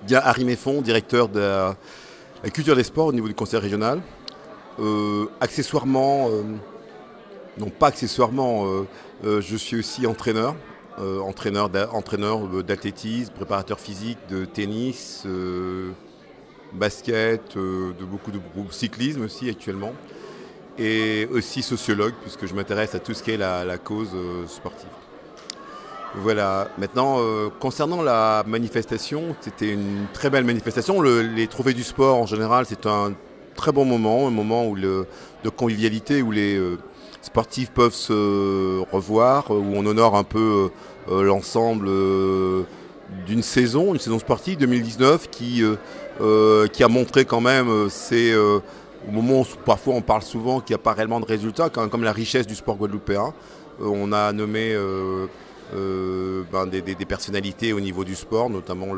Bien, Harry Méfond, directeur de la culture des sports au niveau du conseil régional. Accessoirement, non pas accessoirement, je suis aussi entraîneur. Entraîneur d'athlétisme, préparateur physique, de tennis, basket, de beaucoup de groupes, cyclisme aussi actuellement. Et aussi sociologue, puisque je m'intéresse à tout ce qui est la cause sportive. Voilà. Maintenant, concernant la manifestation, c'était une très belle manifestation. Les trophées du sport, en général, c'est un très bon moment, un moment de convivialité, où les sportifs peuvent se revoir, où on honore un peu l'ensemble d'une saison, une saison sportive 2019 qui a montré quand même, au moment où parfois on parle souvent qu'il n'y a pas réellement de résultats, comme la richesse du sport guadeloupéen. On a nommé des personnalités au niveau du sport, notamment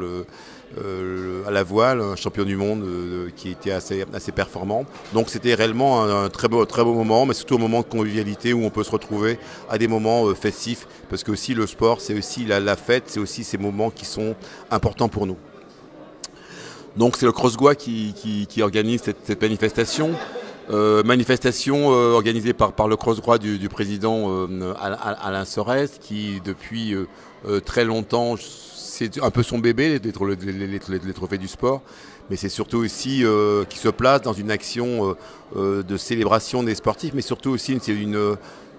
à la voile, un champion du monde qui était assez performant. Donc c'était réellement un très beau moment, mais surtout un moment de convivialité où on peut se retrouver à des moments festifs, parce que aussi le sport, c'est aussi la fête, c'est aussi ces moments qui sont importants pour nous. Donc c'est le CrossGoa qui organise cette manifestation. Manifestation organisée par le CrossGoa du président Alain Sorès, qui depuis très longtemps, c'est un peu son bébé, les trophées du sport, mais c'est surtout aussi qui se place dans une action de célébration des sportifs, mais surtout aussi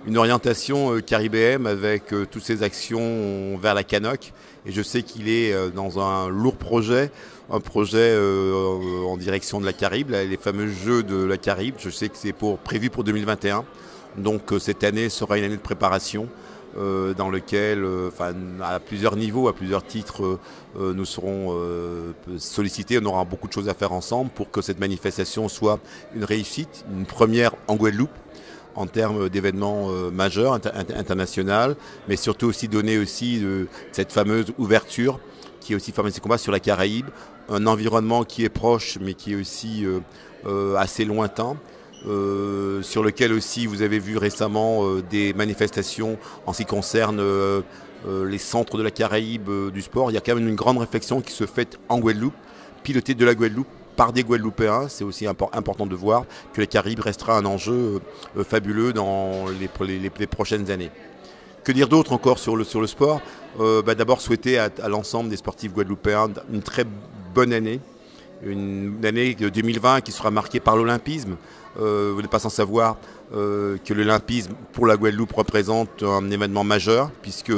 une orientation caribéenne avec toutes ces actions vers la Canoc. Et je sais qu'il est dans un lourd projet, en direction de la Caraïbe, les fameux Jeux de la Caraïbe. Je sais que c'est prévu pour 2021. Donc cette année sera une année de préparation dans lequel, à plusieurs niveaux, à plusieurs titres, nous serons sollicités. On aura beaucoup de choses à faire ensemble pour que cette manifestation soit une réussite, une première en Guadeloupe, en termes d'événements majeurs, internationaux, mais surtout aussi donner aussi cette fameuse ouverture qui est aussi Pharmacie Combat sur la Caraïbe, un environnement qui est proche mais qui est aussi assez lointain, sur lequel aussi vous avez vu récemment des manifestations en ce qui concerne les centres de la Caraïbe du sport. Il y a quand même une grande réflexion qui se fait en Guadeloupe, pilotée de la Guadeloupe par des Guadeloupéens. C'est aussi important de voir que la Caraïbe restera un enjeu fabuleux dans les prochaines années. Que dire d'autre encore sur le sport? D'abord souhaiter à l'ensemble des sportifs guadeloupéens une très bonne année. Une année de 2020 qui sera marquée par l'olympisme. Vous n'êtes pas sans savoir que l'olympisme pour la Guadeloupe représente un événement majeur, puisque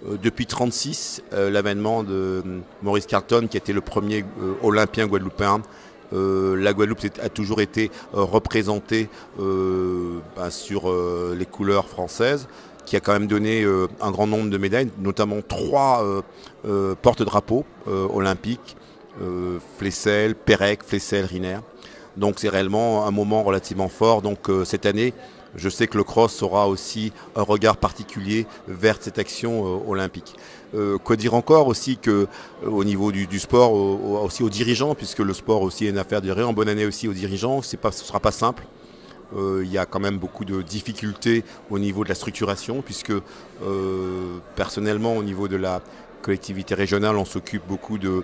depuis 1936, l'avènement de Maurice Carlton, qui était le premier olympien guadeloupéen, la Guadeloupe a toujours été représentée sur les couleurs françaises, qui a quand même donné un grand nombre de médailles, notamment 3 porte-drapeaux olympiques, Flessel, Pérec, Flessel, Riner. Donc c'est réellement un moment relativement fort. Donc cette année, je sais que le cross aura aussi un regard particulier vers cette action olympique. Quoi dire encore aussi au niveau du sport, aussi aux dirigeants, puisque le sport aussi est une affaire de dirigeants. Bonne année aussi aux dirigeants. Ce ne sera pas simple. Il y a quand même beaucoup de difficultés au niveau de la structuration, puisque personnellement au niveau de la collectivité régionale, on s'occupe beaucoup des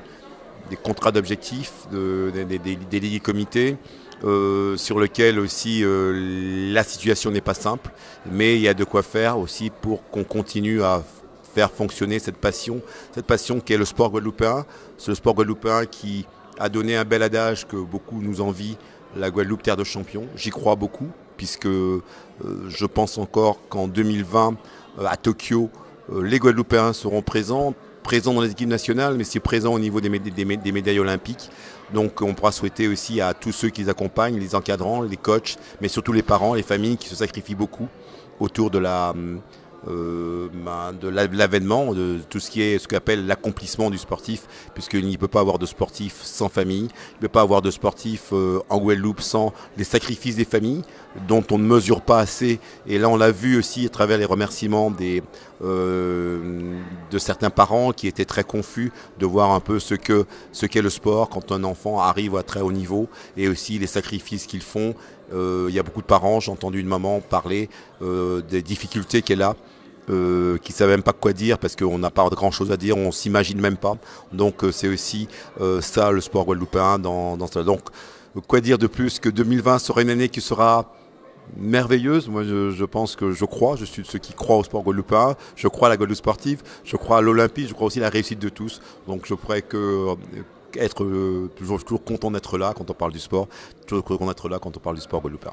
contrats d'objectifs, des délégués comités, sur lequel aussi la situation n'est pas simple, mais il y a de quoi faire aussi pour qu'on continue à faire fonctionner cette passion qui est le sport guadeloupéen. C'est le sport guadeloupéen qui a donné un bel adage que beaucoup nous envient, la Guadeloupe, terre de champions. J'y crois beaucoup, puisque je pense encore qu'en 2020, à Tokyo, les Guadeloupéens seront présents dans les équipes nationales, mais c'est présent au niveau des médailles olympiques. Donc on pourra souhaiter aussi à tous ceux qui les accompagnent, les encadrants, les coachs, mais surtout les parents, les familles qui se sacrifient beaucoup autour de l'avènement, de tout ce qu'appelle l'accomplissement du sportif, puisqu'il ne peut pas avoir de sportif sans famille, il ne peut pas avoir de sportif en Guadeloupe sans les sacrifices des familles, dont on ne mesure pas assez. Et là on l'a vu aussi à travers les remerciements de certains parents qui étaient très confus de voir un peu ce qu'est le sport quand un enfant arrive à très haut niveau, et aussi les sacrifices qu'ils font. Il y a beaucoup de parents, j'ai entendu une maman parler des difficultés qu'elle a qui ne savent même pas quoi dire parce qu'on n'a pas grand chose à dire, on s'imagine même pas. Donc c'est aussi ça le sport guadeloupéen dans cela. Donc quoi dire de plus que 2020 sera une année qui sera merveilleuse. Moi je pense que je suis de ceux qui croient au sport guadeloupéen, je crois à la Guadeloupe sportive, je crois à l'Olympique, je crois aussi à la réussite de tous. Donc je pourrais être toujours content d'être là quand on parle du sport, toujours content d'être là quand on parle du sport guadeloupéen.